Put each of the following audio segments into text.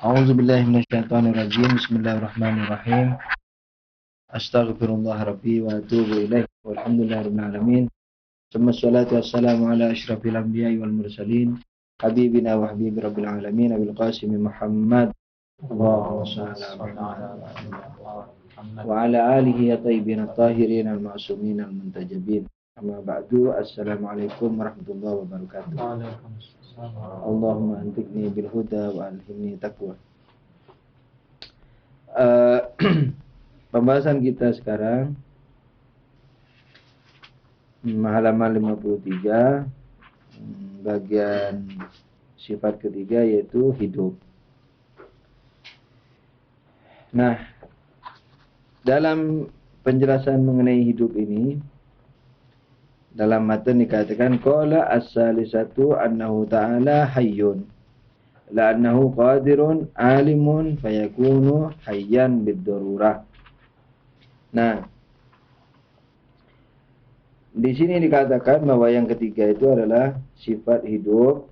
A'udzubillahi minasyaitonirrajim. Bismillahirrahmanirrahim. Astaghfirullah rabbi wa atubu ilaih. Walhamdulillahirabbil alamin. Tsumma sholatu wassalamu ala asyrafil anbiya'i wal mursalin. Habibina wa habibi rabbil alamin Abil Qasim Muhammad. Allahumma shalli ala Muhammad wa ala alihi at-tayyibin at-tahirin al-ma'sumin al-muntajabin. Amma ba'du. Assalamualaikum warahmatullahi wabarakatuh. Allahumma antiqni bil huda wa alhimni taqwa. Pembahasan kita sekarang halaman 53 bagian sifat ketiga yaitu hidup. Nah, dalam penjelasan mengenai hidup ini dalam matan dikatakan qala as-salisatu annahu ta'ala hayyun la annahu qadirun alimun fayakunu hayyan bid-darurah. Nah, di sini dikatakan bahwa yang ketiga itu adalah sifat hidup.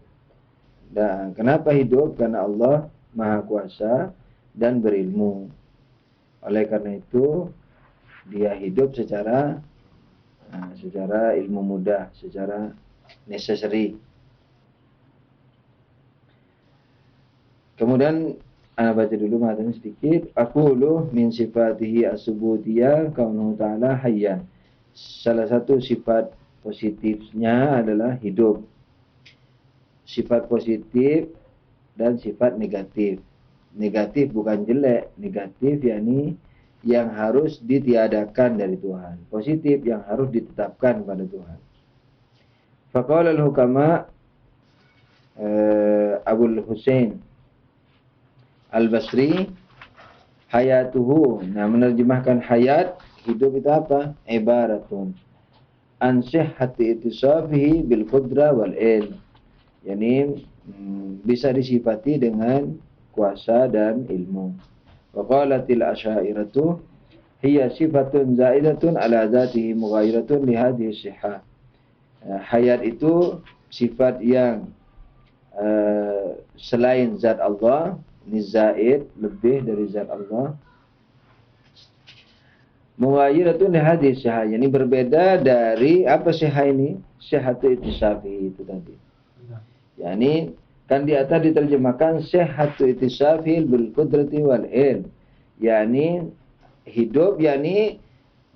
Dan kenapa hidup? Karena Allah Maha Kuasa dan berilmu. Oleh karena itu dia hidup secara ilmu mudah, secara necessary. Kemudian ana baca dulu matanya sedikit. Aqulu min sifatihi as-subutiyah kaunuhu ta'ala hayyan. Salah satu sifat positifnya adalah hidup. Sifat positif dan sifat negatif. Negatif bukan jelek, negatif yakni yang harus ditiadakan dari Tuhan. Positif yang harus ditetapkan pada Tuhan. Faqala al-hukama Abul Husain Al-Basri hayatuhu. Nah, menerjemahkan hayat, hidup itu apa? Ibaratun an sihhati ittisafihi bil qudra wal ilm. Yani bisa disifati dengan kuasa dan ilmu. Wa qalatil asy'ariyatu hiya sifatun zaidatun ala dzatihi mughayyiratun li hadhihi sihhah. Hayat itu sifat yang selain zat Allah, ini zaid, lebih dari zat Allah. Mughayyiratun li hadhihi sihhah, yani berbeda dari apa sihhah ini? Sihhatu ittisafi itu tadi. Yani kan di atas diterjemahkan sihhatu ittisafil bil qudrati wal ilm. Yani hidup yakni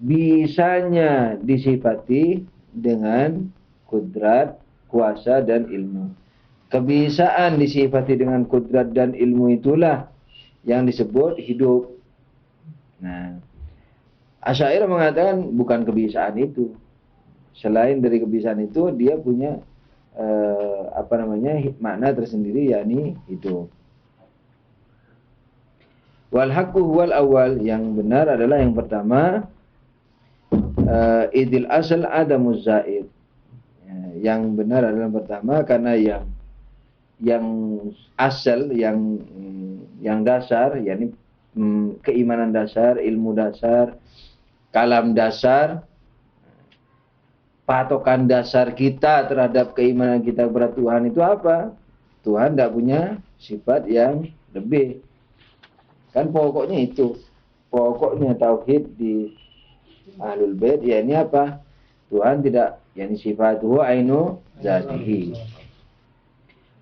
bisanya disifati dengan kudrat, kuasa dan ilmu. Kebisaan disifati dengan kudrat dan ilmu itulah yang disebut hidup. Nah, Asy'ariyah mengatakan bukan kebisaan itu. Selain dari kebisaan itu dia punya makna tersendiri yakni hidup. Wal haqqu huwal awal, yang benar adalah yang pertama, idil asal adamuz zaid. Yang benar adalah yang pertama karena yang asal, yang dasar, yakni keimanan dasar, ilmu dasar, kalam dasar, patokan dasar kita terhadap keimanan kita kepada Tuhan itu apa? Tuhan tidak punya sifat yang lebih. Kan pokoknya itu. Pokoknya tauhid di Ahlul Bait ya ini apa? Tuhan tidak, yani sifatuhu ainu zatihi.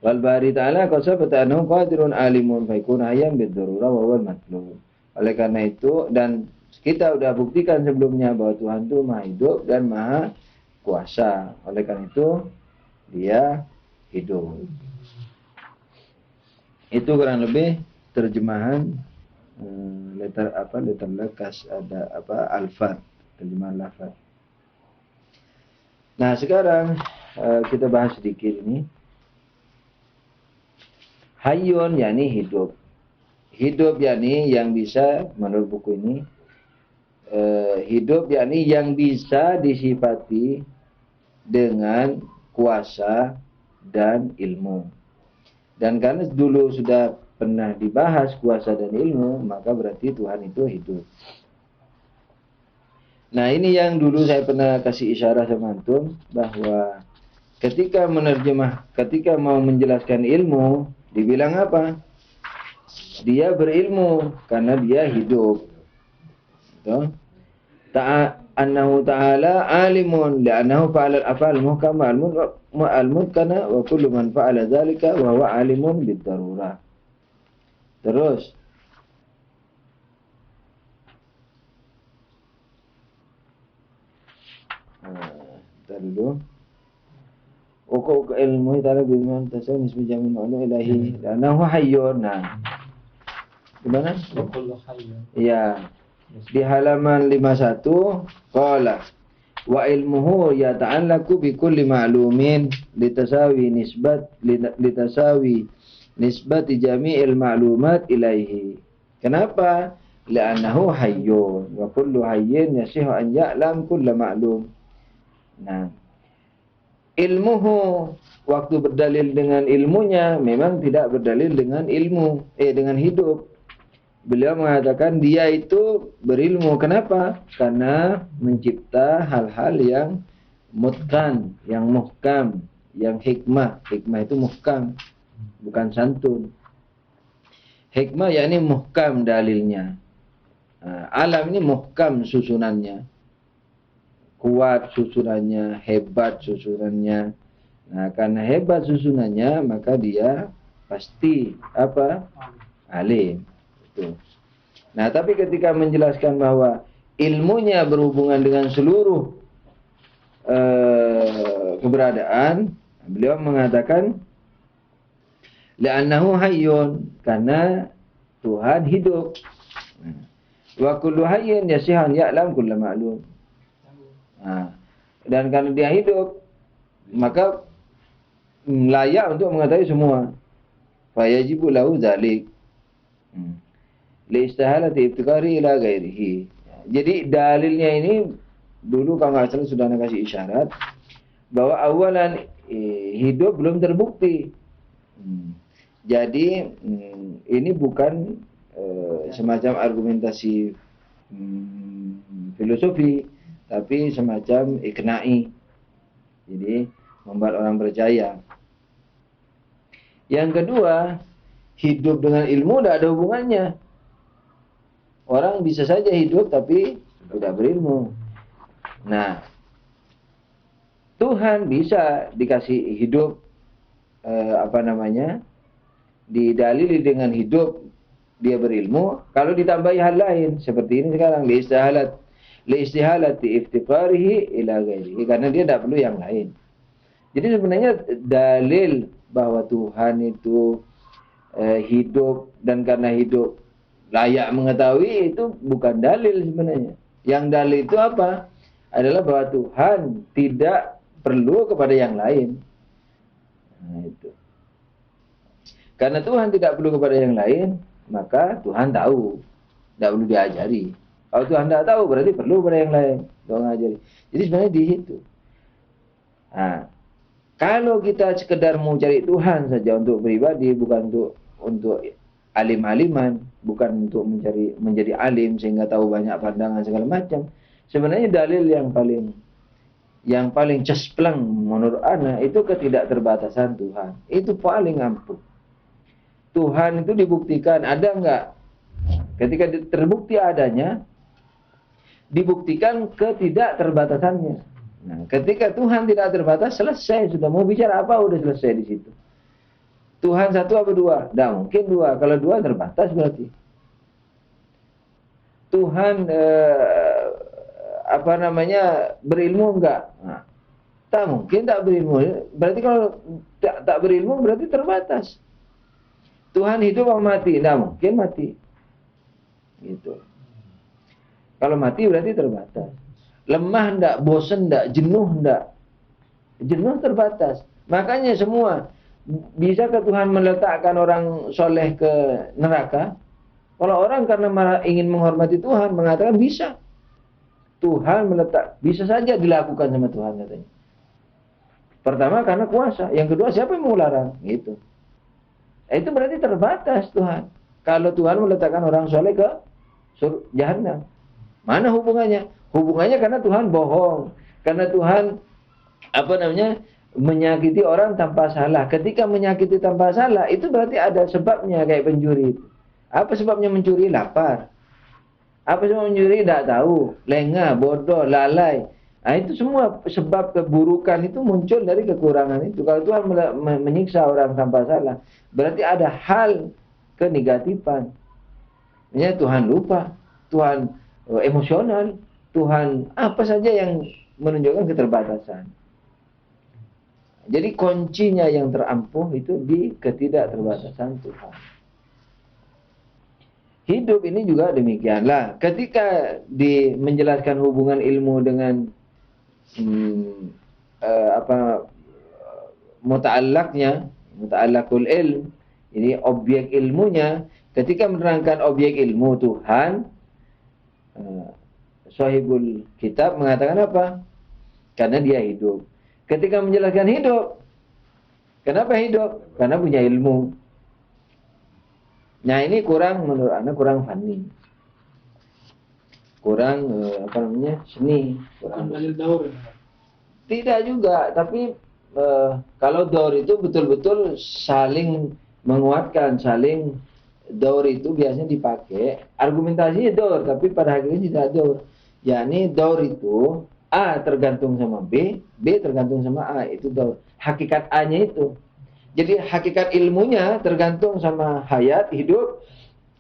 Wal bari ta'ala qasabata annahu qadirun alimun fa yakun hayyan bid-darurah wa huwal matlub. Oleh karena itu, dan kita sudah buktikan sebelumnya bahwa Tuhan itu Maha hidup dan Maha kuasa. Oleh karena itu dia hidup. Itu kurang lebih terjemahan letter lekas ada alfaz, terjemahan lafaz. Nah, sekarang kita bahas sedikit ini. Hayyun yakni hidup. Hidup yakni yang bisa, menurut buku ini, hidup yakni yang bisa disifati dengan kuasa dan ilmu. Dan karena dulu sudah pernah dibahas kuasa dan ilmu, maka berarti Tuhan itu hidup. Nah, ini yang dulu saya pernah kasih isyarat sama antum bahwa ketika mau menjelaskan ilmu, dibilang apa? dia berilmu karena dia hidup. Betul? Annahu ta'ala alimun li'annahu fa'ala al-af'al muhkama al-mudkana wa kullu man fa'ala dzalika wa huwa alimun bid-darurah. Terus dulu uku ilmu ta'ala biman tasawuf nisbi jamin ma'lu ilahi li'annahu hayyun. Nah, gimana? Wa kullu hayyun. Iya. Di halaman 51 qala wa ilmuhu yata'allaqu bi kulli ma'lumin litasawi nisbati jami'il ma'lumat ilaihi. Kenapa? Li'annahu hayyun wa kullu hayyin yasihu an ya'lam kulla ma'lum. Nah, ilmuhu waktu berdalil dengan ilmunya memang tidak berdalil dengan dengan hidup. Beliau mengatakan dia itu berilmu. Kenapa? Karena mencipta hal-hal yang mutkan, yang muhkam, yang hikmah. Hikmah itu muhkam, bukan santun. Hikmah yakni muhkam dalilnya. Nah, alam ini muhkam susunannya. Kuat susunannya, hebat susunannya. Nah, karena hebat susunannya, maka dia pasti apa? Alim. Nah, tapi ketika menjelaskan bahwa ilmunya berhubungan dengan seluruh keberadaan, beliau mengatakan li'annahu hayyun, karena Tuhan hidup. Wa kullu hayyin yasihan ya'lam kulla ma'lum. Nah, dan karena dia hidup, maka layak untuk mengetahui semua. Fa yajibu lahu dzalik. Liistihalati ibtikari ila ghairihi. Jadi dalilnya ini dulu kalau nggak salah sudah kasih isyarat bahwa awalan hidup belum terbukti. Jadi ini bukan semacam argumentasi filosofi, tapi semacam ikna'i. Jadi membuat orang percaya. Yang kedua, hidup dengan ilmu tidak ada hubungannya. Orang bisa saja hidup tapi tidak berilmu. Nah, Tuhan bisa dikasih hidup didalili dengan hidup dia berilmu kalau ditambahi hal lain seperti ini sekarang liistihalati iftiqarihi ila ghairihi, karena dia tidak perlu yang lain. Jadi sebenarnya dalil bahwa Tuhan itu hidup dan karena hidup layak mengetahui itu bukan dalil sebenarnya. Yang dalil itu apa? Adalah bahwa Tuhan tidak perlu kepada yang lain. Nah, itu. Karena Tuhan tidak perlu kepada yang lain, maka Tuhan tahu. Tidak perlu diajari. Kalau Tuhan tidak tahu, berarti perlu kepada yang lain. Tuhan ngajari. Jadi sebenarnya di situ. Nah, kalau kita sekedar mau cari Tuhan saja untuk pribadi, bukan untuk alim-aliman, bukan untuk menjadi alim sehingga tahu banyak pandangan segala macam. Sebenarnya dalil yang paling cespleng menurut ana itu ketidakterbatasan Tuhan. Itu paling ampuh. Tuhan itu dibuktikan ada enggak? Ketika terbukti adanya, dibuktikan ketidakterbatasannya. Nah, ketika Tuhan tidak terbatas, selesai sudah. Mau bicara apa udah selesai di situ. Tuhan satu apa dua? Tidak mungkin dua. Kalau dua terbatas berarti. Tuhan berilmu enggak? Nah, tak mungkin tak berilmu. Berarti kalau tak berilmu berarti terbatas. Tuhan hidup atau mati? Tidak mungkin mati. Gitu. Kalau mati berarti terbatas. Lemah enggak, bosan enggak, jenuh enggak? Jenuh terbatas. Makanya semua. Bisakah Tuhan meletakkan orang soleh ke neraka? Kalau orang karena ingin menghormati Tuhan mengatakan bisa. Tuhan bisa saja dilakukan sama Tuhan katanya. Pertama karena kuasa, yang kedua siapa yang mau larang? Gitu. Itu berarti terbatas Tuhan. Kalau Tuhan meletakkan orang soleh ke jahanam, mana hubungannya? Hubungannya karena Tuhan bohong, karena Tuhan menyakiti orang tanpa salah. Ketika menyakiti tanpa salah, itu berarti ada sebabnya kayak pencuri. Apa sebabnya mencuri? Lapar. Apa sebab mencuri? Tidak tahu. Lengah, bodoh, lalai. Nah, itu semua sebab keburukan itu muncul dari kekurangan itu. Kalau Tuhan menyiksa orang tanpa salah, berarti ada hal kenegatifan. Ya, Tuhan lupa, Tuhan emosional, Tuhan apa saja yang menunjukkan keterbatasan. Jadi kuncinya yang terampuh itu di ketidakterbatasan Tuhan. Hidup ini juga demikianlah. Ketika menjelaskan hubungan ilmu dengan muta'allaqul ilm, ini objek ilmunya. Ketika menerangkan objek ilmu Tuhan, Sahibul Kitab mengatakan apa? Karena dia hidup. Ketika menjelaskan hidup, kenapa hidup? Karena punya ilmu. Nah, ini menurut Anda kurang fani. Kurang seni. Bukan dalil daur. Tidak juga, tapi kalau daur itu betul-betul saling menguatkan, daur itu biasanya dipakai, argumentasinya daur, tapi pada hakikatnya tidak daur. Yakni daur itu A tergantung sama B, B tergantung sama A, itu daur. Hakikat A-nya itu. Jadi hakikat ilmunya tergantung sama hayat, hidup.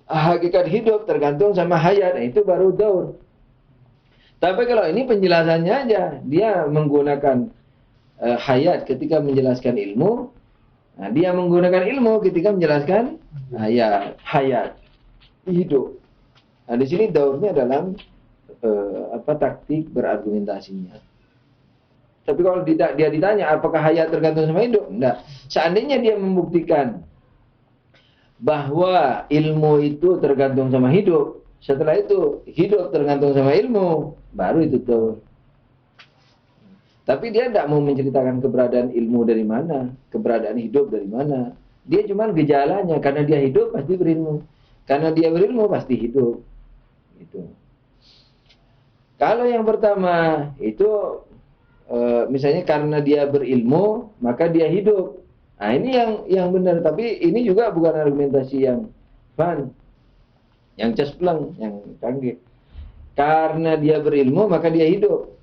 Hakikat hidup tergantung sama hayat, itu baru daur. Tapi kalau ini penjelasannya aja, dia menggunakan hayat ketika menjelaskan ilmu. Nah, dia menggunakan ilmu ketika menjelaskan hayat, hidup. Nah, di sini daurnya dalam taktik berargumentasinya. Tapi kalau dia ditanya apakah hayat tergantung sama hidup, enggak. Seandainya dia membuktikan bahwa ilmu itu tergantung sama hidup, setelah itu hidup tergantung sama ilmu, baru itu daur. Tapi dia tidak mau menceritakan keberadaan ilmu dari mana, keberadaan hidup dari mana. Dia cuma gejalanya, karena dia hidup pasti berilmu. Karena dia berilmu pasti hidup. Gitu. Kalau yang pertama itu misalnya karena dia berilmu maka dia hidup. Nah, ini yang benar. Tapi ini juga bukan argumentasi yang fun, yang cespleng, yang canggih. Karena dia berilmu maka dia hidup.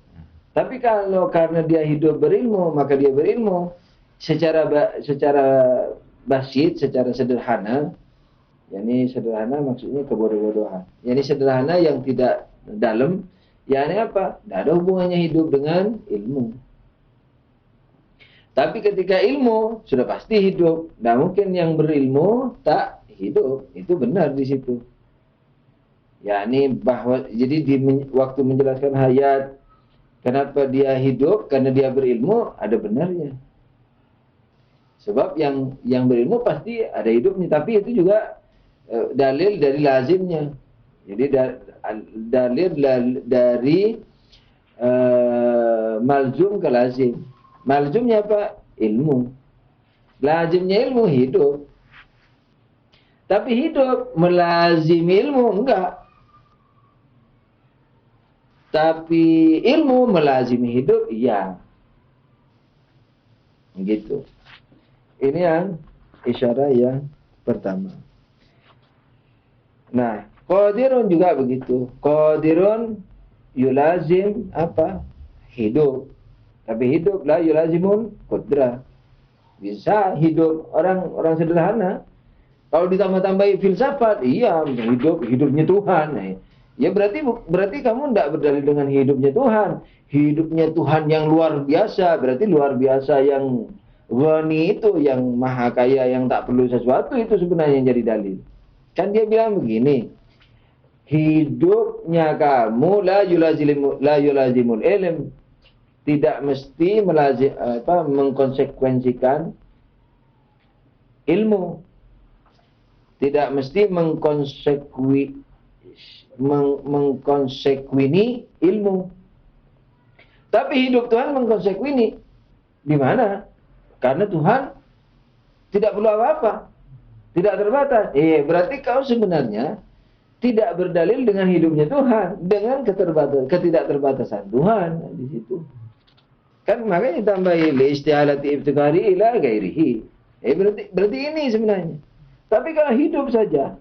Tapi kalau karena dia hidup berilmu, maka dia berilmu secara basit, secara sederhana. Yani sederhana maksudnya kebodoh-bodohan. Yani sederhana yang tidak dalam. Yani apa? Tidak ada hubungannya hidup dengan ilmu. Tapi ketika ilmu sudah pasti hidup. Tidak mungkin yang berilmu tak hidup. Itu benar di situ. Yani bahwa jadi waktu menjelaskan hayat, kenapa dia hidup? Karena dia berilmu, ada benarnya. Sebab yang berilmu pasti ada hidupnya, tapi itu juga dalil dari lazimnya. Jadi dalil dari malzum ke lazim. Malzumnya apa? Ilmu. Lazimnya ilmu hidup. Tapi hidup melazimi ilmu enggak. Tapi ilmu melazimi hidup, iya. Gitu. Ini yang isyarat yang pertama. Nah, qadirun juga begitu. Qadirun yulazim apa? Hidup. Tapi hidup la yulazimun qudrah. Bisa hidup orang sederhana. Kalau ditambah-tambahi filsafat, iya hidupnya Tuhan. Nah, ya berarti kamu tidak berdalil dengan hidupnya Tuhan. Hidupnya Tuhan yang luar biasa, berarti luar biasa yang ghani itu, yang maha kaya, yang tak perlu sesuatu, itu sebenarnya yang jadi dalil. Kan dia bilang begini, hidupnya kamu la yulazimul ilm, tidak mesti mengkonsekuensikan ilmu. Tidak mesti mengkonsekuini ilmu. Tapi hidup Tuhan mengkonsekuini. Di mana? Karena Tuhan tidak perlu apa-apa. Tidak terbatas. Berarti kau sebenarnya tidak berdalil dengan hidupnya Tuhan, dengan ketidakterbatasan Tuhan di situ. Kan makanya tambahi li istihalati ibtikari ila ghairihi. Berarti ini sebenarnya. Tapi kalau hidup saja,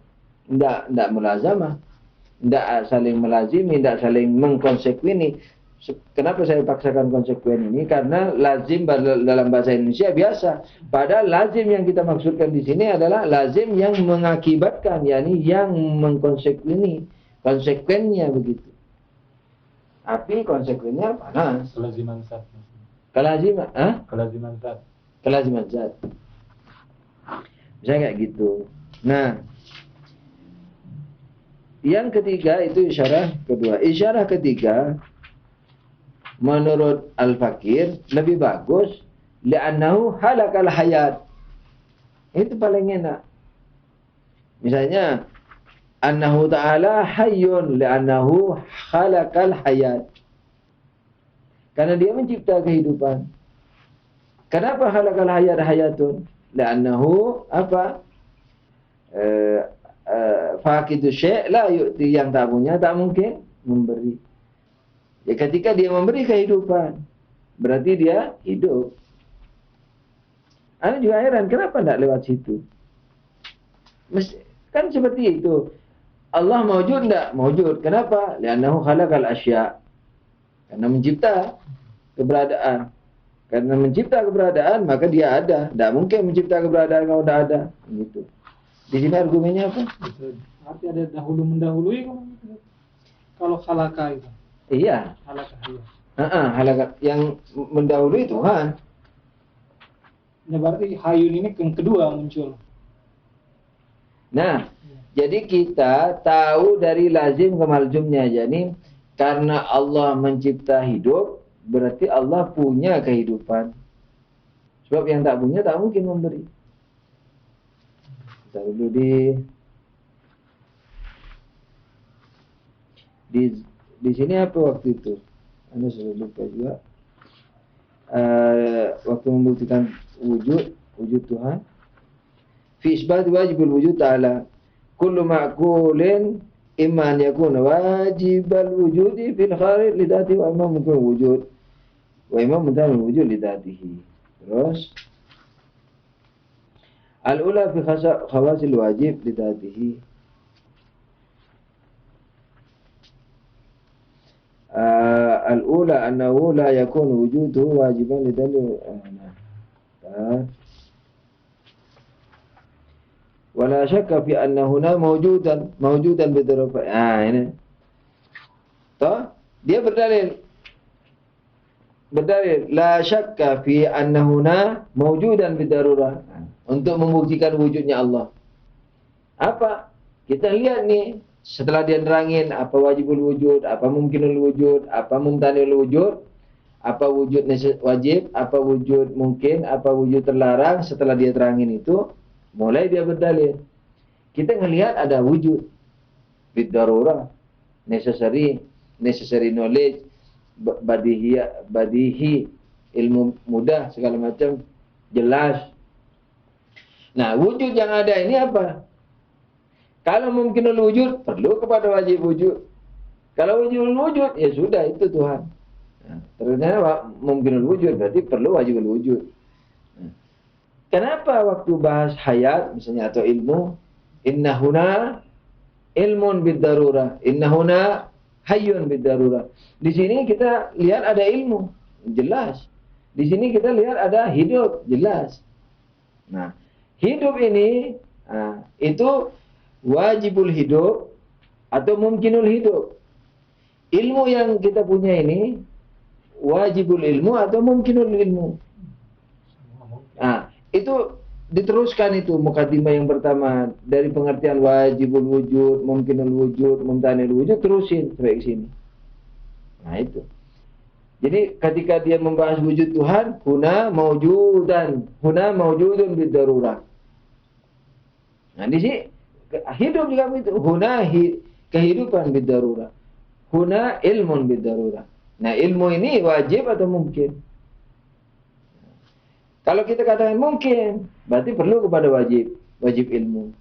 Tidak mulazamah, tidak saling melazimi, tidak saling mengkonsekueni. Kenapa saya paksakan konsekuen ini? Karena lazim dalam bahasa Indonesia biasa. Padahal lazim yang kita maksudkan di sini adalah lazim yang mengakibatkan, yakni yang mengkonsekueni, konsekuennya begitu. Tapi konsekuennya panas. Kelaziman zat. Kelaziman, Kelaziman zat. Kelaziman zat. Bisa kayak gitu. Nah, yang ketiga itu isyarah kedua. Isyarah ketiga menurut Al-Fakir lebih bagus li'annahu halakal hayat. Itu paling enak. Misalnya annahu ta'ala hayyun li'annahu halakal hayat. Karena dia mencipta kehidupan. Kenapa halakal hayat hayatun? Li'annahu apa? Faqidu syai' la yu'ti, yang tak punya tak mungkin memberi. Ya ketika dia memberi kehidupan, berarti dia hidup. Anda juga heran, kenapa tidak lewat situ? Kan seperti itu. Allah maujud tidak? Maujud. Kenapa? Li'annahu khalaqal asya'. Karena mencipta keberadaan. Karena mencipta keberadaan, maka dia ada. Tidak mungkin mencipta keberadaan kalau tidak ada. Gitu. Di sini argumennya apa? Arti ada dahulu mendahului kalau khalaqa itu. Iya. Halakah yang mendahului Tuhan. Ya berarti hayun ini yang kedua muncul. Nah, jadi kita tahu dari lazim ke malzumnya. Jadi karena Allah mencipta hidup, berarti Allah punya kehidupan. Sebab yang tak punya tak mungkin memberi. Kita dulu di sini apa waktu itu? Anda sudah lupa juga. Waktu membuktikan wujud Tuhan. Fi isbat wajibul wujud ta'ala. Kullu ma'kulin imma an yakuna wajibal wujudi fil kharij li dzatihi wa imma mungkin wujud. Wa imma mudamul wujud li dzatihi. Terus al-ula fi khawasil wajib li dzatihi. Al-ula annahu la yakunu wujuduhu wajiban lidalil wala syakka fi anna huna mawjudan bidarurah. Ini toh dia berdalil la syakka fi anna huna mawjudan bidarurah, untuk membuktikan wujudnya Allah. Apa? Kita lihat nih, setelah dia nerangin apa wajibul wujud, apa mungkinul wujud, apa mumtanil wujud, apa wujud wajib, apa wujud mungkin, apa wujud terlarang. Setelah dia terangin itu, mulai dia berdalil. Kita ngelihat ada wujud bidarurah, necessary knowledge, badihi, ilmu mudah, segala macam jelas. Nah, wujud yang ada ini apa? Kalau mungkinul wujud, perlu kepada wajib wujud. Kalau wajibul wujud, ya sudah, itu Tuhan. Nah, ternyata mungkinul wujud, berarti perlu wajibul wujud. Nah, kenapa waktu bahas hayat, misalnya, atau ilmu, innahuna ilmun bidarurah, innahuna hayyun bidarurah. Di sini kita lihat ada ilmu, jelas. Di sini kita lihat ada hidup, jelas. Nah, hidup ini, itu wajibul hidup atau mungkinul hidup. Ilmu yang kita punya ini wajibul ilmu atau mungkinul ilmu. Itu diteruskan, itu mukadimah yang pertama dari pengertian wajibul wujud, mungkinul wujud, mumtanil wujud, terusin sampai ke sini. Nah, itu. Jadi ketika dia membahas wujud Tuhan, huna maujudun bidarurah. Nah, di sini hidup juga begitu. Huna kehidupan bidarurah. Huna ilmun bidarurah. Nah, ilmu ini wajib atau mungkin? Kalau kita katakan mungkin, berarti perlu kepada wajib ilmu.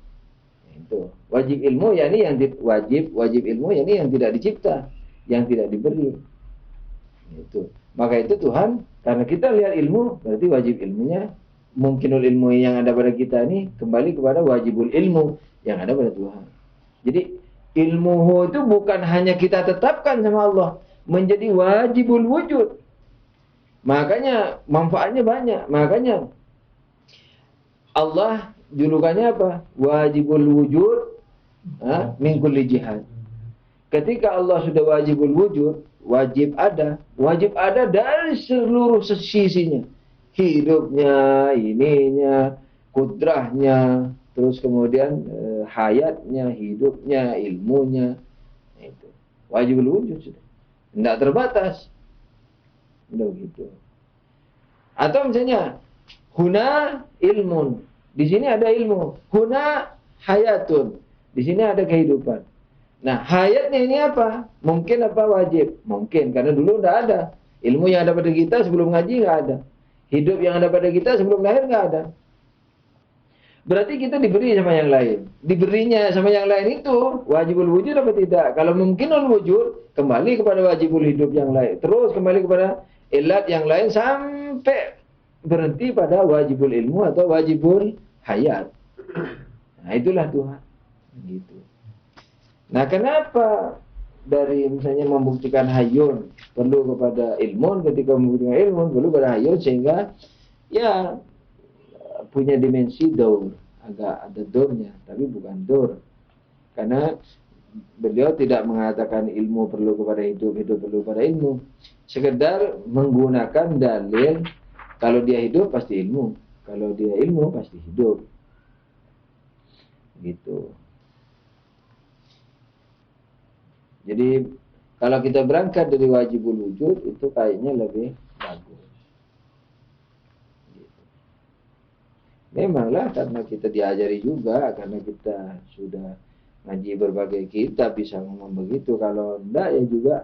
Itu wajib ilmu, yakni yang wajib ilmu, yakni yang tidak dicipta, yang tidak diberi. Itu. Maka itu Tuhan, karena kita lihat ilmu, berarti wajib ilmunya, mungkinul ilmu yang ada pada kita ini kembali kepada wajibul ilmu yang ada pada Tuhan. Jadi ilmuhu itu bukan hanya kita tetapkan sama Allah, menjadi wajibul wujud. Makanya manfaatnya banyak. Makanya Allah julukannya apa? Wajibul wujud min kulli jihad. Ketika Allah sudah wajibul wujud, wajib ada dari seluruh sisinya. Hidupnya, ininya, kudrahnya, terus kemudian hayatnya, hidupnya, ilmunya. Itu wajibul wujud sudah. Tidak terbatas. Udah begitu. Atau misalnya huna ilmun. Di sini ada ilmu. Huna hayatun. Di sini ada kehidupan. Nah, hayatnya ini apa? Mungkin apa wajib? Mungkin, karena dulu tidak ada. Ilmu yang ada pada kita sebelum ngaji nggak ada. Hidup yang ada pada kita sebelum lahir nggak ada. Berarti kita diberi sama yang lain. Diberinya sama yang lain itu wajibul wujud apa tidak? Kalau mungkinul wujud, kembali kepada wajibul hidup yang lain. Terus kembali kepada ilat yang lain sampai berhenti pada wajibul ilmu atau wajibul hayat. Nah, itulah Tuhan. Gitu. Nah, kenapa dari misalnya membuktikan hayun perlu kepada ilmun, ketika membuktikan ilmun perlu kepada hayun, sehingga ya punya dimensi daur, agak ada daurnya, tapi bukan daur. Karena beliau tidak mengatakan ilmu perlu kepada hidup, hidup perlu kepada ilmu. Sekedar menggunakan dalil, kalau dia hidup pasti ilmu, kalau dia ilmu pasti hidup. Gitu. Jadi kalau kita berangkat dari wajibul wujud itu kayaknya lebih bagus. Gitu. Memanglah karena kita diajari juga, karena kita sudah ngaji berbagai kitab bisa ngomong begitu. Kalau enggak ya juga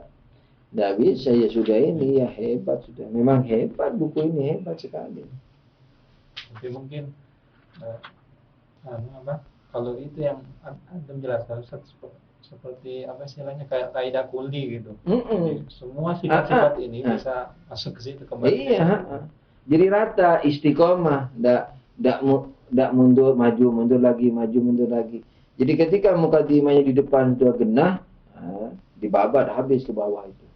enggak bisa, ya sudah ini ya hebat sudah. Memang hebat, buku ini hebat sekali. Tapi mungkin kalau itu yang Anda menjelaskan seperti apa istilahnya, kayak kaidah kulli gitu. Jadi, semua sifat-sifat ini bisa masuk ke situ kembali. Iya. Jadi rata, istiqomah, enggak mundur, mundur lagi. Jadi ketika mukadimahnya di depan sudah genah, dibabat habis ke bawah itu.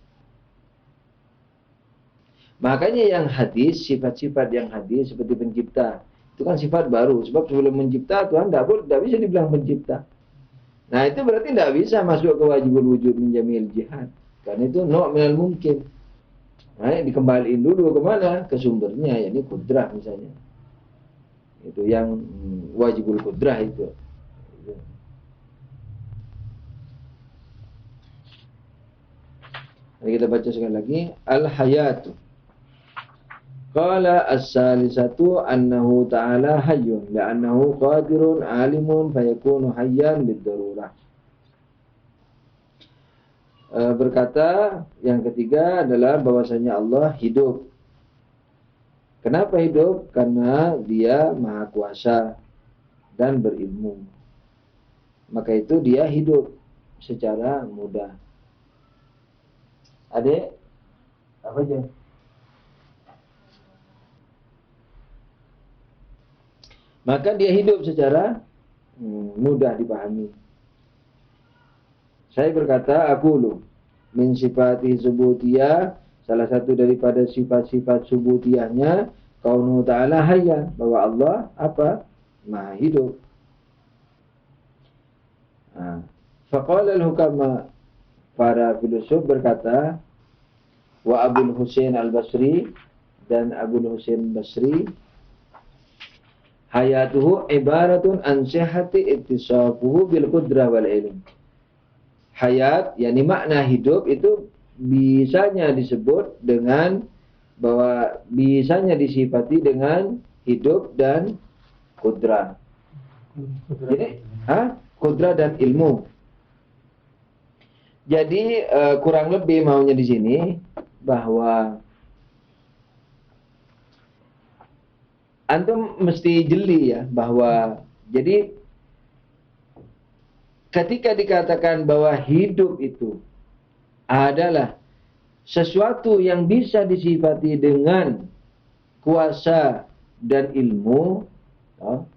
Makanya yang hadis, sifat-sifat yang hadis seperti pencipta, itu kan sifat baru. Sebab sebelum mencipta Tuhan tidak bisa dibilang pencipta. Nah, itu berarti tidak bisa masuk ke wajibul wujud min jamil jihad. Karena itu minal mungkin. Nah, dikembaliin dulu kemana? Ke sumbernya, yakni kudrah misalnya. Itu yang wajibul kudrah itu. Mari kita baca sekali lagi. Al-hayatu. Qala as-salisatu annahu ta'ala hayyun li'annahu qadirun alimun fayakunu hayyan bid-darurah. Berkata yang ketiga adalah bahwasanya Allah hidup. Kenapa hidup? Karena dia maha kuasa dan berilmu. Maka itu dia hidup secara mudah. Adik, apa aja? Maka dia hidup secara mudah dipahami. Saya berkata, aqulu min sifati subutiyah, salah satu daripada sifat-sifat subutiyahnya, kaunu ta'ala hayyan, bahwa Allah apa? Maha hidup. Faqala al-hukama, para filosof berkata, wa Abul Husain al-Basri, dan Abul Husain Basri, hayatuhu ibaratun an sihhati ittisafuhu bil qudrah wal ilm. Hayat, yakni makna hidup itu bisanya disebut dengan bahwa bisanya disifati dengan hidup dan kudrah. Jadi, kudrah dan ilmu. Jadi kurang lebih maunya di sini bahwa antum mesti jeli ya, bahwa jadi ketika dikatakan bahwa hidup itu adalah sesuatu yang bisa disifati dengan kuasa dan ilmu,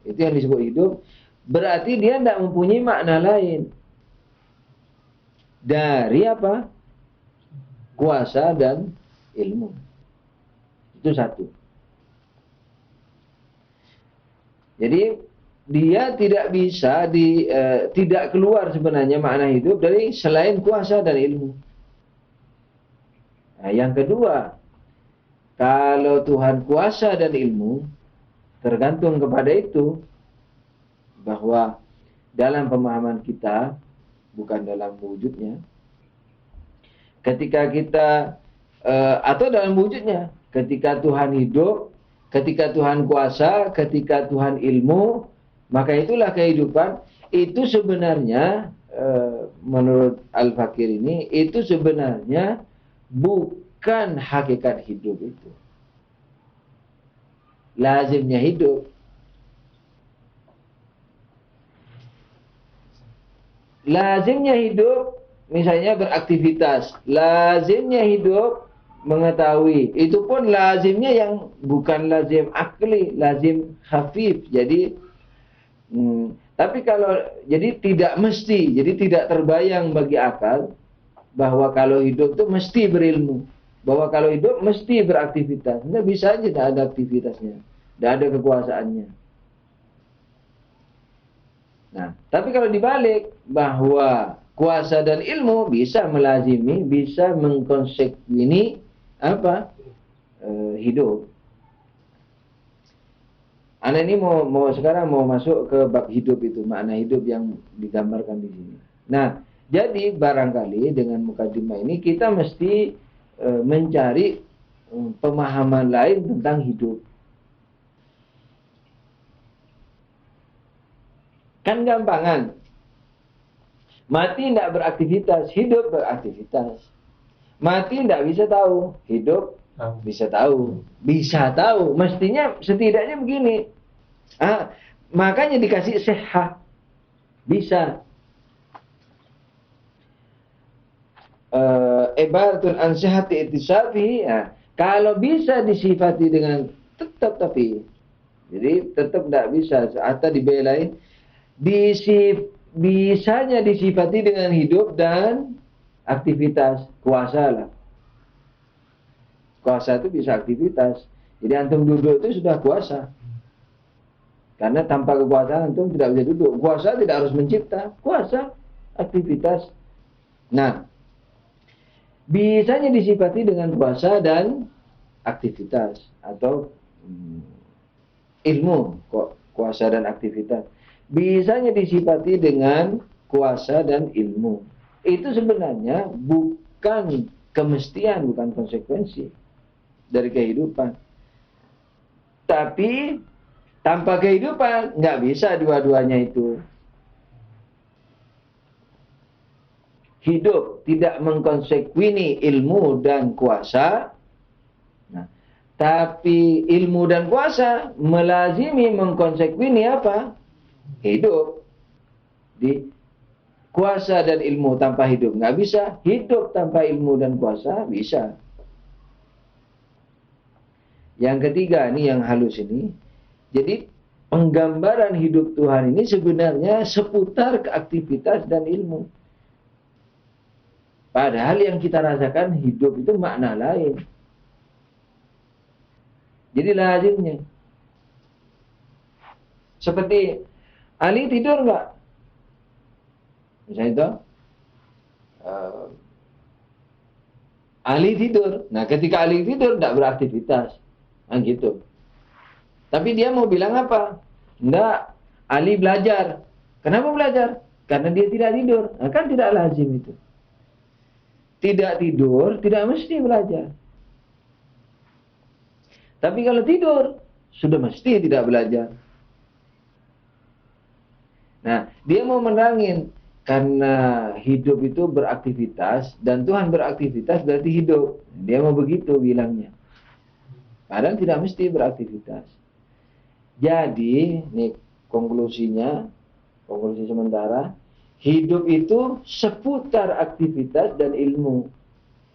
itu yang disebut hidup, berarti dia tidak mempunyai makna lain. dari apa? Kuasa dan ilmu. Itu satu. Jadi dia tidak bisa tidak keluar sebenarnya makna hidup dari selain kuasa dan ilmu. Nah, yang kedua, kalau Tuhan kuasa dan ilmu, tergantung kepada itu, bahwa dalam pemahaman kita, bukan dalam wujudnya, ketika kita, atau dalam wujudnya, ketika Tuhan hidup, ketika Tuhan kuasa, ketika Tuhan ilmu, maka itulah kehidupan. Itu sebenarnya, menurut Al-Fakir ini, itu sebenarnya bukan hakikat hidup itu. Lazimnya hidup. Lazimnya hidup, misalnya beraktivitas. Lazimnya hidup, mengetahui. Itu pun lazimnya yang bukan lazim akli, lazim khafif. Jadi, tapi kalau, jadi tidak mesti, jadi tidak terbayang bagi akal, bahwa kalau hidup itu mesti berilmu. Bahwa kalau hidup mesti beraktivitas. Nah, bisa aja tidak ada aktivitasnya. Tidak ada kekuasaannya. Nah, tapi kalau dibalik, bahwa kuasa dan ilmu bisa melazimi, bisa mengkonsekueni apa? Hidup. Anda ini sekarang mau masuk ke bab hidup itu, makna hidup yang digambarkan di sini. Nah, jadi barangkali dengan mukadimah ini kita mesti mencari pemahaman lain tentang hidup. Kan gampangan. Mati tidak beraktivitas, hidup beraktivitas. Mati tidak bisa tahu, hidup bisa tahu. Bisa tahu, mestinya setidaknya begini. Makanya dikasih sehat. Bisa. Ibaratun an sihati ittisafi, kalau bisa disifati dengan tetap, tapi jadi tetap tidak bisa atau dibelain, bisanya disifati dengan hidup dan aktivitas. Kuasa lah, kuasa itu bisa aktivitas. Jadi antum duduk itu sudah kuasa, karena tanpa kekuasaan antum tidak bisa duduk. Kuasa tidak harus mencipta, kuasa aktivitas. Nah, bisanya disifati dengan kuasa dan aktivitas atau ilmu, kok kuasa dan aktivitas. Bisanya disifati dengan kuasa dan ilmu. Itu sebenarnya bukan kemestian, bukan konsekuensi dari kehidupan. Tapi tanpa kehidupan nggak bisa dua-duanya itu. Hidup tidak mengkonsekueni ilmu dan kuasa. Nah, tapi ilmu dan kuasa melazimi mengkonsekueni apa? Hidup. Di kuasa dan ilmu tanpa hidup nggak bisa. Hidup tanpa ilmu dan kuasa bisa. Yang ketiga, ini yang halus ini. Jadi penggambaran hidup Tuhan ini sebenarnya seputar keaktivitas dan ilmu. Padahal yang kita rasakan hidup itu makna lain. Jadi lazimnya. Seperti Ali tidur enggak? Misalnya itu. Ali tidur. Nah, ketika Ali tidur tidak beraktivitas. Nah, gitu. Tapi dia mau bilang apa? Enggak, Ali belajar. Kenapa belajar? Karena dia tidak tidur. Nah, kan tidak lazim itu. Tidak tidur, tidak mesti belajar. Tapi kalau tidur, sudah mesti tidak belajar. Nah, dia mau menerangin, karena hidup itu beraktivitas, dan Tuhan beraktivitas berarti hidup. Dia mau begitu bilangnya. Padahal tidak mesti beraktivitas. Jadi, nih konklusinya, konklusi sementara, hidup itu seputar aktivitas dan ilmu.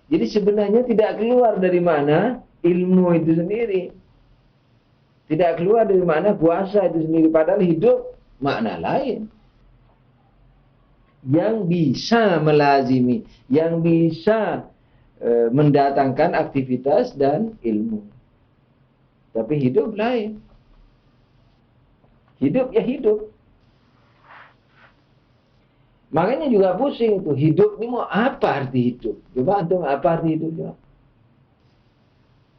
Jadi sebenarnya tidak keluar dari mana ilmu itu sendiri. Tidak keluar dari mana kuasa itu sendiri. Padahal hidup makna lain. yang bisa melazimi, yang bisa mendatangkan aktivitas dan ilmu. Tapi hidup lain. Hidup ya hidup. Makanya juga pusing itu. Hidup ini mau apa arti hidup? Coba antum apa arti hidup? Coba.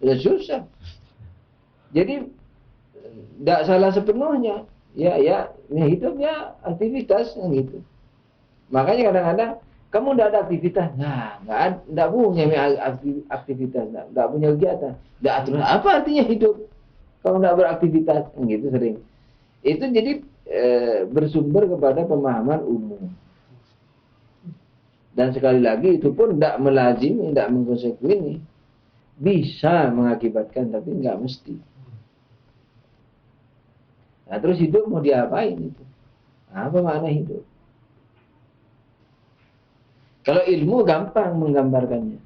Ya susah. Jadi tidak salah sepenuhnya. Ya hidup ya aktivitas yang gitu. Makanya kadang-kadang kamu tidak ada aktivitas. Nah, tidak punya aktivitas, tidak punya kegiatan. Tidak apa artinya hidup? Kalau tidak beraktivitas, gitu sering. Itu jadi bersumber kepada pemahaman umum. Dan sekali lagi itu pun tidak melazimi, tidak mengkonsekuensi. Bisa mengakibatkan, tapi nggak mesti. Nah, terus hidup mau diapain itu? Apa makna hidup? Kalau ilmu gampang menggambarkannya.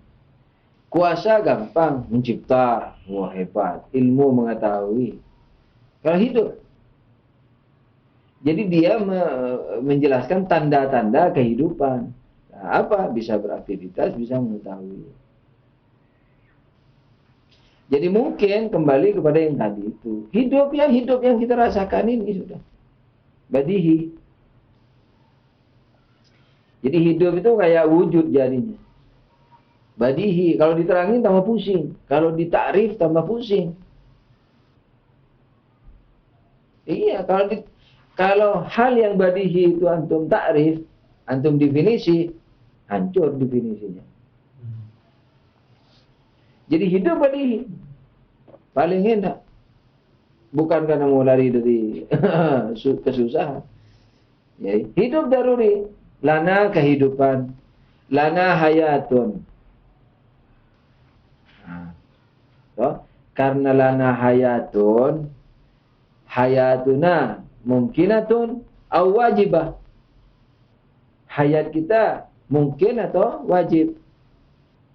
Kuasa gampang mencipta, wah hebat. Ilmu mengetahui. Kalau hidup, jadi dia menjelaskan tanda-tanda kehidupan. Nah, apa? Bisa beraktivitas, bisa mengetahui. Jadi mungkin kembali kepada yang tadi itu. Hidup yang kita rasakan ini sudah. Badihi. Jadi hidup itu kayak wujud jadinya. Badihi. Kalau diterangin tambah pusing. Kalau ditakrif tambah pusing. Iya, kalau hal yang badihi itu antum takrif, antum definisi, hancur definisinya. Jadi hidup badihi. Paling enak. Bukan karena mau lari dari kesusahan. Ya, hidup daruri. Lana kehidupan. Lana hayatun. Nah, so, karena lana hayatun, hayatuna mungkinatun aw wajibah. Hayat kita mungkin atau wajib?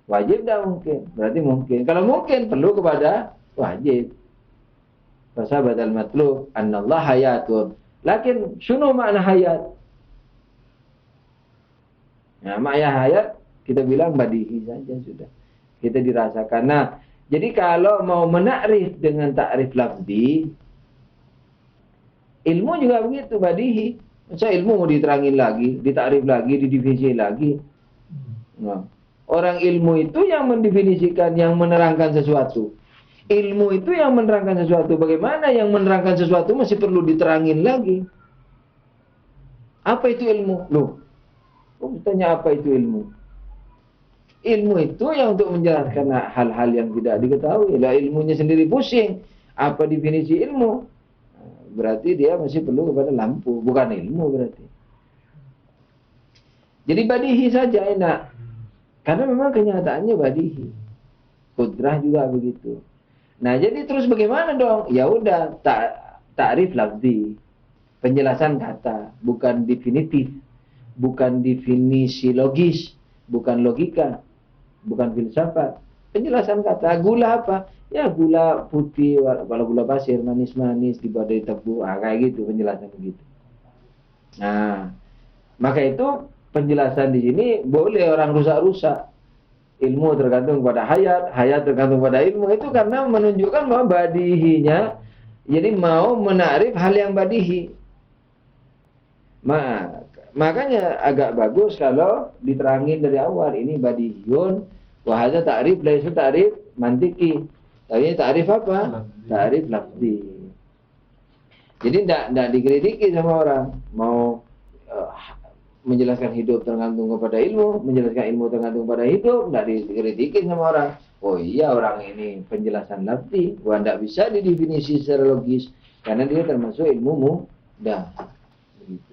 Wajib tidak mungkin, berarti mungkin. Kalau mungkin perlu kepada wajib. Bahasa badal matlub, annallah hayatun. Lakin sunu makna hayat? Nah, makna hayat kita bilang badihi saja sudah. Kita dirasakan. Nah, jadi kalau mau menakrif dengan takrif lafzi, ilmu juga begitu, badihi. Masa ilmu mau diterangin lagi, ditakrif lagi, didefinisi lagi. Nah, orang ilmu itu yang mendefinisikan, yang menerangkan sesuatu. Ilmu itu yang menerangkan sesuatu. Bagaimana yang menerangkan sesuatu masih perlu diterangin lagi. Apa itu ilmu? Loh, tanya apa itu ilmu? Ilmu itu yang untuk menjelaskan hal-hal yang tidak diketahui. Lah ilmunya sendiri pusing. Apa definisi ilmu? Berarti dia masih perlu kepada lampu. Bukan ilmu berarti. Jadi badihi saja enak. Karena memang kenyataannya badihi. Kudrah juga begitu. Nah, jadi terus bagaimana dong? Ya udah, ta'rif lafzi. Penjelasan kata, bukan definitif. Bukan definisi logis, bukan logika, bukan filsafat. Penjelasan kata, gula apa? Ya gula putih, kalau gula pasir manis-manis dibuat dari tebu, kayak gitu penjelasan begitu. Nah, maka itu penjelasan di sini boleh orang rusak-rusak. Ilmu tergantung pada hayat, hayat tergantung pada ilmu, itu karena menunjukkan bahwa badihinya, jadi mau menakrif hal yang badihi. Makanya agak bagus kalau diterangin dari awal, ini badihiyun, wahada ta'rif, laisa ta'rif mantiki. Tapi ta'rif apa? Ta'rif lafzi. Jadi tidak dikritiki sama orang. Mau menjelaskan hidup tergantung kepada ilmu, menjelaskan ilmu tergantung pada hidup, tidak dikritikin sama orang. Oh iya, orang ini penjelasan lafzi, wah tidak bisa didefinisi secara logis, karena dia termasuk ilmu mudah. Begitu.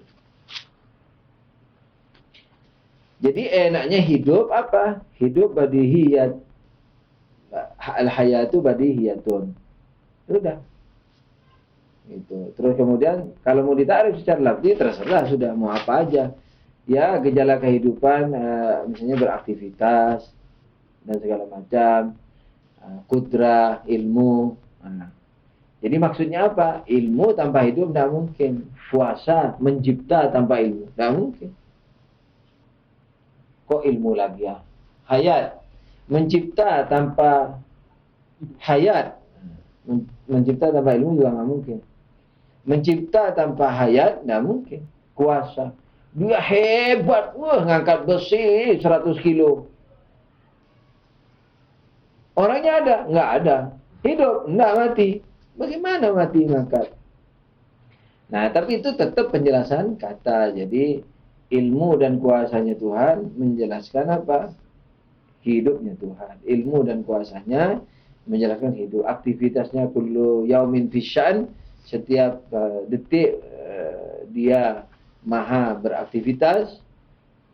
Jadi enaknya hidup apa? Hidup badihiyat. Al-hayatu badihiyatun. Sudah. Itu. Terus kemudian kalau mau ditakrif secara lafzi terserah sudah mau apa aja. Ya, gejala kehidupan misalnya beraktivitas dan segala macam. Kudrah, ilmu. Jadi maksudnya apa? Ilmu tanpa hidup tidak mungkin. Puasa, mencipta tanpa ilmu tidak mungkin. Kok ilmu lagi ya? Hayat. Mencipta tanpa hayat. Mencipta tanpa ilmu juga nggak mungkin. Mencipta tanpa hayat nggak mungkin. Kuasa. Dia hebat, ngangkat besi 100 kilo. Orangnya ada? Nggak ada. Hidup? Nggak, mati. Bagaimana mati ngangkat? Nah, tapi itu tetap penjelasan kata. Jadi ilmu dan kuasanya Tuhan menjelaskan apa? Hidupnya Tuhan. Ilmu dan kuasanya menjelaskan hidup. Aktivitasnya kullu yaumin fisyan. Setiap detik dia maha beraktivitas.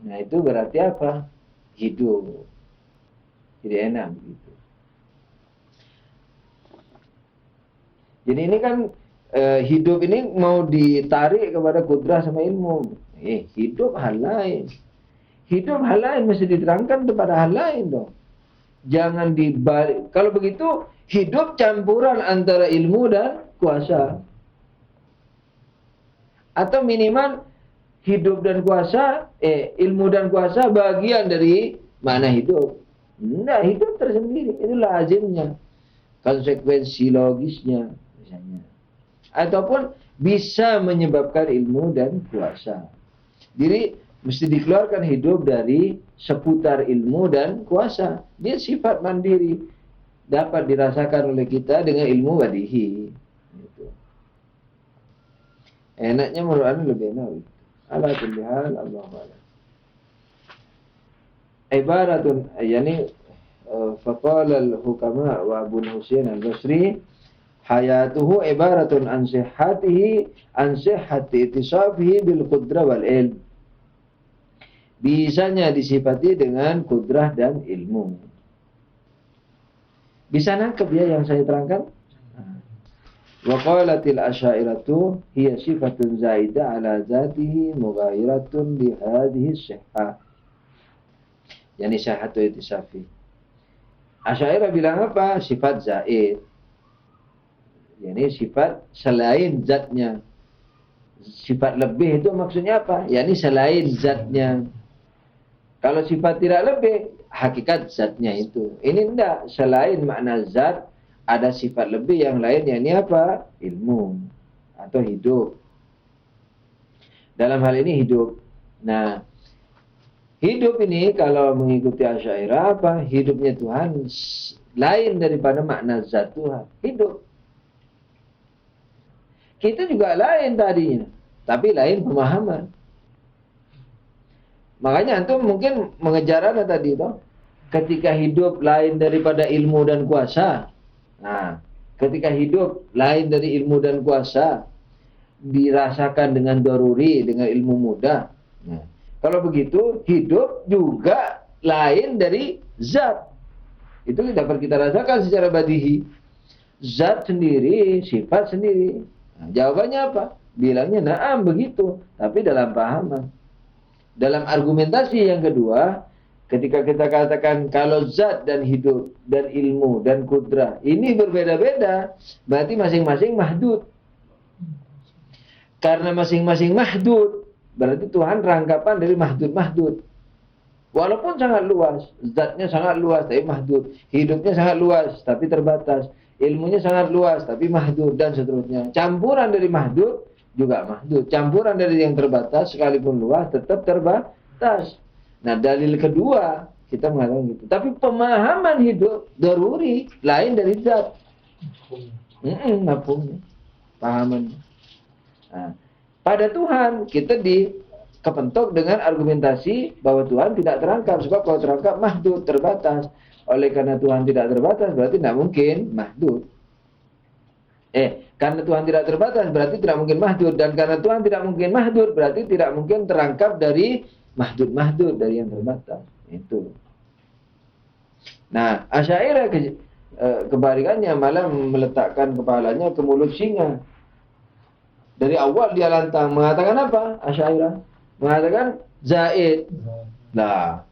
Nah, itu berarti apa? Hidup. Jadi enak begitu. Jadi ini kan hidup ini mau ditarik kepada kudrah sama ilmu. Hidup hal lain. Hidup hal lain mesti diterangkan kepada hal lain dong. Jangan dibalik. Kalau begitu hidup campuran antara ilmu dan kuasa. Atau minimal hidup dan kuasa, ilmu dan kuasa bagian dari makna hidup. Nah, hidup tersendiri. Itu lazimnya. Konsekuensi logisnya misalnya. Ataupun bisa menyebabkan ilmu dan kuasa. Jadi mesti dikeluarkan hidup dari seputar ilmu dan kuasa. Dia sifat mandiri. Dapat dirasakan oleh kita dengan ilmu badihi. Gitu. Enaknya menurut anda lebih enak. Ala kulli hal, Allahu a'lam. Ibaratun, yani faqala al-hukama wa Abu Husain al-Basri, hayatuhu ibaratun an sihhatihi an sihhati ittisafihi bil qudrah wal ilm. Bisanya disifati dengan kudrah dan ilmu. Bisa nangkep ya yang saya terangkan? Wa qalatil asy'ariyatu hiya sifatun zaidah ala dzatihi mughayiratun li hadhihi sihhah. Yani sihhatu ittisafi. Asy'ariyah bilang apa? Sifat zaid. Yani sifat selain zatnya. Sifat lebih itu maksudnya apa? Yani selain zatnya. Kalau sifat tidak lebih, hakikat zatnya itu. Ini enggak, selain makna zat, ada sifat lebih yang lain, yakni apa? Ilmu atau hidup. Dalam hal ini hidup. Nah, hidup ini kalau mengikuti Asy'ariyah apa? Hidupnya Tuhan lain daripada makna zat Tuhan. Hidup. Kita juga lain tadinya, tapi lain pemahaman. Makanya antum mungkin mengejar ada tadi toh. Ketika hidup lain daripada ilmu dan kuasa. Nah, ketika hidup lain dari ilmu dan kuasa dirasakan dengan daruri, dengan ilmu mudah. Nah, kalau begitu hidup juga lain dari zat. Itu dapat kita rasakan secara badihi. Zat sendiri, sifat sendiri. Nah, jawabannya apa? Bilangnya na'am begitu, tapi dalam pahaman. Dalam argumentasi yang kedua, ketika kita katakan kalau zat dan hidup dan ilmu dan kudrah ini berbeda-beda, berarti masing-masing mahdud. Karena masing-masing mahdud, berarti Tuhan rangkapan dari mahdud-mahdud. Walaupun sangat luas, zatnya sangat luas tapi mahdud, hidupnya sangat luas tapi terbatas, ilmunya sangat luas tapi mahdud dan seterusnya. Campuran dari mahdud juga mahdud. Campuran dari yang terbatas sekalipun luas tetap terbatas. Nah, dalil kedua kita mengatakan gitu. Tapi pemahaman hidup daruri lain dari zat. Mafhumnya. Pahaman. Nah, pada Tuhan kita kepentok dengan argumentasi bahwa Tuhan tidak terangkap. Sebab kalau terangkap mahdud, terbatas. Oleh karena Tuhan tidak terbatas berarti tidak mungkin mahdud. Karena Tuhan tidak terbatas berarti tidak mungkin mahdud. Dan karena Tuhan tidak mungkin mahdud berarti tidak mungkin terangkap dari mahdud dari yang terbatas. Itu. Nah, Asy'ariyah kebalikannya malah meletakkan kepalanya ke mulut singa. Dari awal dia lantang mengatakan apa? Asy'ariyah mengatakan zaid. Nah,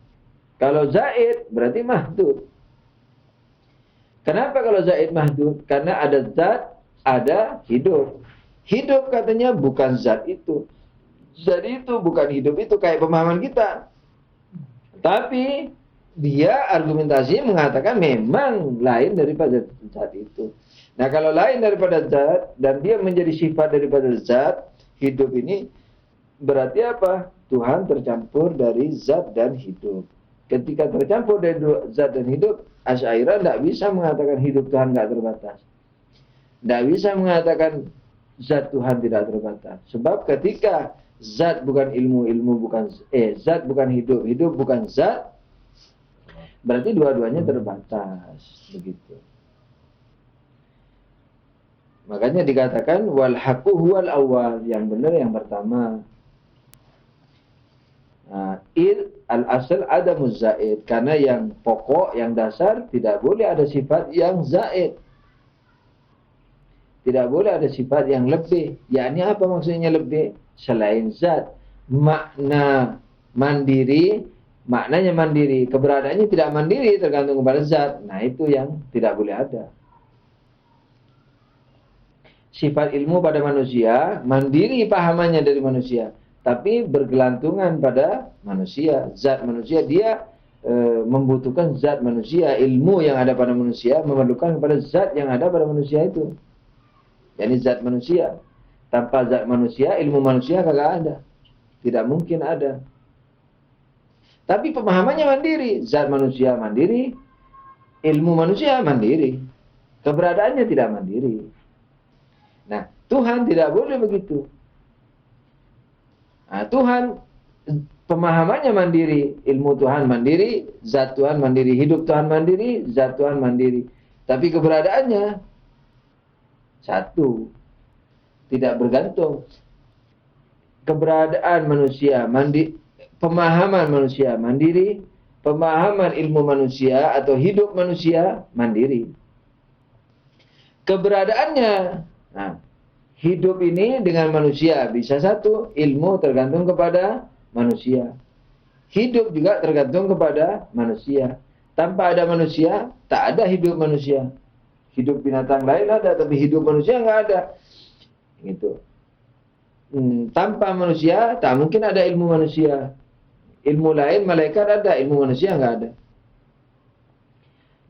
kalau zaid berarti mahdud. Kenapa kalau zaid mahdud? Karena ada zat, ada hidup. Hidup katanya bukan zat itu. Zat itu bukan hidup itu kayak pemahaman kita. Tapi dia argumentasi mengatakan memang lain daripada zat itu. Nah, kalau lain daripada zat dan dia menjadi sifat daripada zat, hidup ini berarti apa? Tuhan tercampur dari zat dan hidup. Ketika tercampur dari zat dan hidup, Asy'ariyah tidak bisa mengatakan hidup Tuhan tidak terbatas. Tidak bisa mengatakan zat Tuhan tidak terbatas. Sebab ketika zat bukan ilmu, ilmu bukan zat bukan hidup, hidup bukan zat, berarti dua-duanya terbatas. Begitu. Makanya dikatakan wal haqqu huwal awwal, yang benar yang pertama. Nah, al asal adamuz zaid, karena yang pokok, yang dasar tidak boleh ada sifat yang zaid. Tidak boleh ada sifat yang lebih. Yakni apa maksudnya lebih? Selain zat. Makna mandiri, maknanya mandiri. Keberadaannya tidak mandiri, tergantung kepada zat. Nah, itu yang tidak boleh ada. Sifat ilmu pada manusia, mandiri pahamannya dari manusia. Tapi bergelantungan pada manusia. Zat manusia, dia membutuhkan zat manusia. Ilmu yang ada pada manusia memerlukan kepada zat yang ada pada manusia itu. Yani zat manusia. Tanpa zat manusia, ilmu manusia kagak ada. Tidak mungkin ada. Tapi pemahamannya mandiri. Zat manusia mandiri, ilmu manusia mandiri. Keberadaannya tidak mandiri. Nah, Tuhan tidak boleh begitu. Nah, Tuhan pemahamannya mandiri, ilmu Tuhan mandiri, zat Tuhan mandiri, hidup Tuhan mandiri, zat Tuhan mandiri. Tapi keberadaannya satu, tidak bergantung. Keberadaan manusia mandiri, pemahaman manusia mandiri, pemahaman ilmu manusia atau hidup manusia mandiri. Keberadaannya, nah, hidup ini dengan manusia bisa satu, ilmu tergantung kepada manusia. Hidup juga tergantung kepada manusia. Tanpa ada manusia, tak ada hidup manusia. Hidup binatang lain ada, tapi hidup manusia nggak ada. Gitu. Tanpa manusia, tak mungkin ada ilmu manusia. Ilmu lain, malaikat ada, ilmu manusia nggak ada.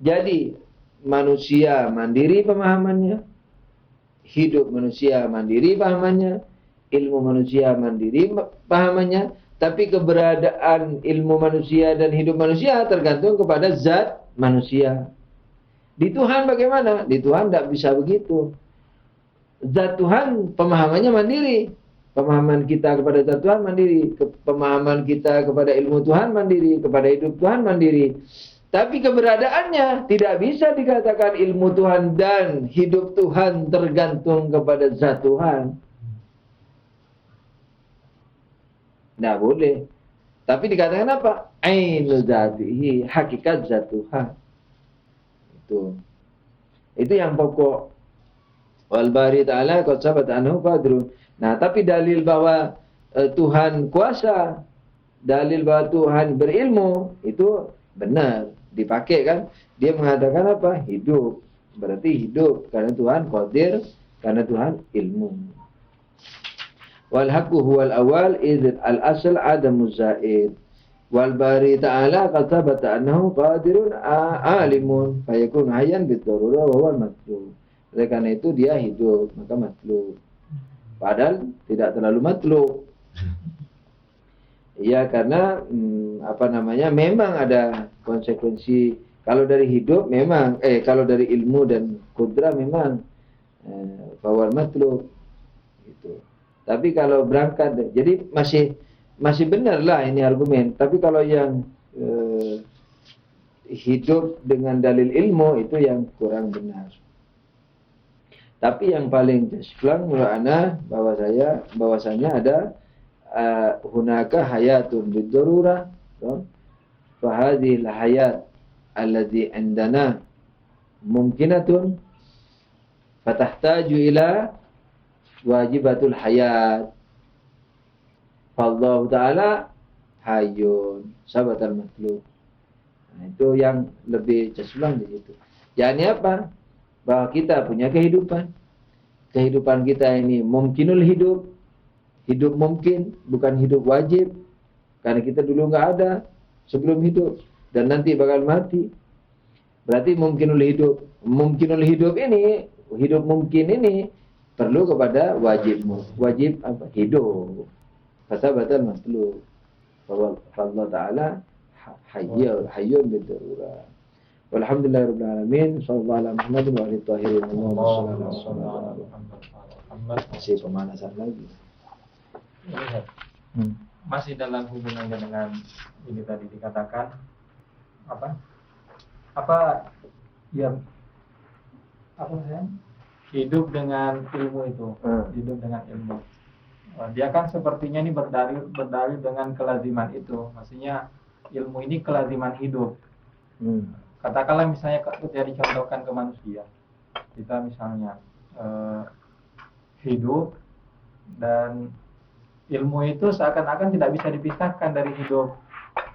Jadi, manusia mandiri pemahamannya, hidup manusia mandiri pahamannya, ilmu manusia mandiri pahamannya, tapi keberadaan ilmu manusia dan hidup manusia tergantung kepada zat manusia. Di Tuhan bagaimana? Di Tuhan tidak bisa begitu. Zat Tuhan pemahamannya mandiri. Pemahaman kita kepada zat Tuhan mandiri. Pemahaman kita kepada ilmu Tuhan mandiri. Kepada hidup Tuhan mandiri. Tapi keberadaannya tidak bisa dikatakan ilmu Tuhan dan hidup Tuhan tergantung kepada zat Tuhan. Tidak boleh. Tapi dikatakan apa? Ainu zatihi, hakikat zat Tuhan. Itu yang pokok. Wal bari ta'ala qad sabata anhu qadirun. Nah, tapi dalil bahwa Tuhan kuasa, dalil bahwa Tuhan berilmu, itu benar dipakai kan? Dia mengatakan apa? Hidup. Berarti hidup karena Tuhan qadir, karena Tuhan ilmu. Wal haqqu huwal awal idh al asl adamu zaid. Wal bari ta'ala qad sabata annahu qadirun alimun fayakun hayyan bidarurah wa huwal matlub. Oleh karena itu dia hidup, maka matlub. Padahal tidak terlalu matlub. Ya, karena memang ada konsekuensi. Kalau dari hidup memang kalau dari ilmu dan kudrah memang fawal matlub gitu. Tapi kalau berangkat, jadi masih benar lah ini argumen. Tapi kalau yang hidup dengan dalil ilmu itu yang kurang benar. Tapi yang paling jasflang menurut ana bahwasanya ada hunaka hayatun bid-darurah, fa hadhihi al-hayat allati indana mumkinatun fatahtaju ila wajibatul hayat. Allah Ta'ala hayyun sabatal matlub. Nah, itu yang lebih jaslang di situ. Yakni apa? Bahwa kita punya kehidupan. Kehidupan kita ini mungkinul hidup. Hidup mungkin, bukan hidup wajib. Karena kita dulu nggak ada. sebelum hidup dan nanti bakal mati. Berarti mungkinul hidup ini, hidup mungkin ini perlu kepada wajib apa? Hidup. Kata batal matlub. Bahwa Allah Ta'ala hayyun bidarurat. Walhamdulillahirabbil alamin. Sallallahu alaihi Muhammad wa alihi tahirin. Allahumma shalli ala Muhammad. Masih pemanasan lagi. Lihat. Masih dalam hubungannya dengan ini tadi dikatakan apa yang hidup dengan ilmu itu, hidup dengan ilmu. Dia kan sepertinya ini berdalil dengan kelaziman itu. Maksudnya ilmu ini kelaziman hidup. Katakanlah misalnya ketika dicontohkan ke manusia, kita misalnya hidup dan ilmu itu seakan-akan tidak bisa dipisahkan dari hidup.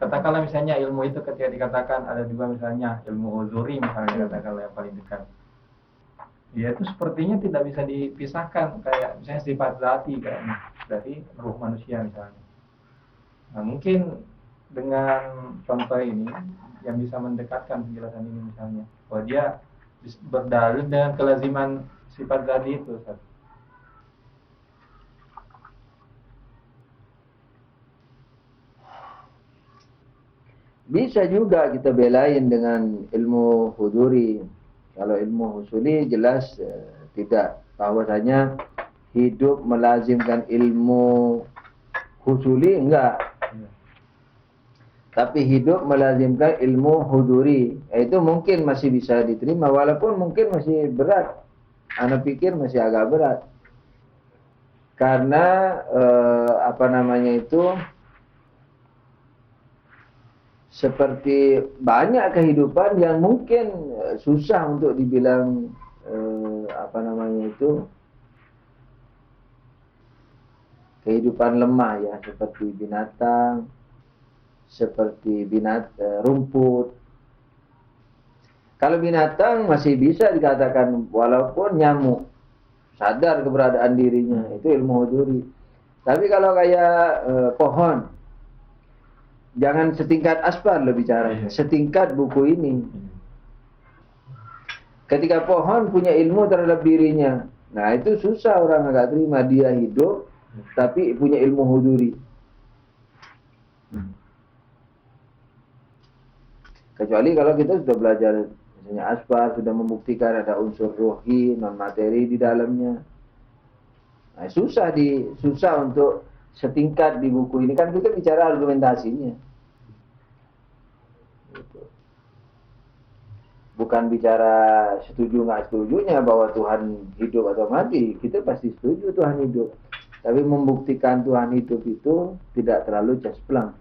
Katakanlah misalnya ilmu itu ketika dikatakan ada juga misalnya ilmu uzuri misalnya, katakanlah yang paling dekat. Ya itu sepertinya tidak bisa dipisahkan, kayak misalnya sifat zati kayaknya dari ruh manusia misalnya. Nah mungkin dengan contoh ini yang bisa mendekatkan penjelasan ini misalnya, bahwa dia berdalil dengan kelaziman sifat zati itu. Bisa juga kita belain dengan ilmu huduri. Kalau ilmu husuli jelas tidak, bahwasanya hidup melazimkan ilmu husuli enggak. Tapi hidup melazimkan ilmu huduri, itu mungkin masih bisa diterima, walaupun mungkin masih berat. Ana pikir masih agak berat. Karena seperti banyak kehidupan yang mungkin susah untuk dibilang kehidupan lemah ya, seperti binatang, seperti rumput. Kalau binatang masih bisa dikatakan walaupun nyamuk sadar keberadaan dirinya, itu ilmu huduri. Tapi kalau kayak pohon, jangan setingkat aspar lo bicara, setingkat buku ini. Ketika pohon punya ilmu terhadap dirinya, nah itu susah orang agak terima, dia hidup tapi punya ilmu huduri. Kecuali kalau kita sudah belajar misalnya aspar, sudah membuktikan ada unsur rohi, non materi di dalamnya. Nah, susah untuk setingkat di buku ini, kan kita bicara argumentasinya. Bukan bicara setuju nggak setujunya bahwa Tuhan hidup atau mati. Kita pasti setuju Tuhan hidup. Tapi membuktikan Tuhan hidup itu tidak terlalu casplang.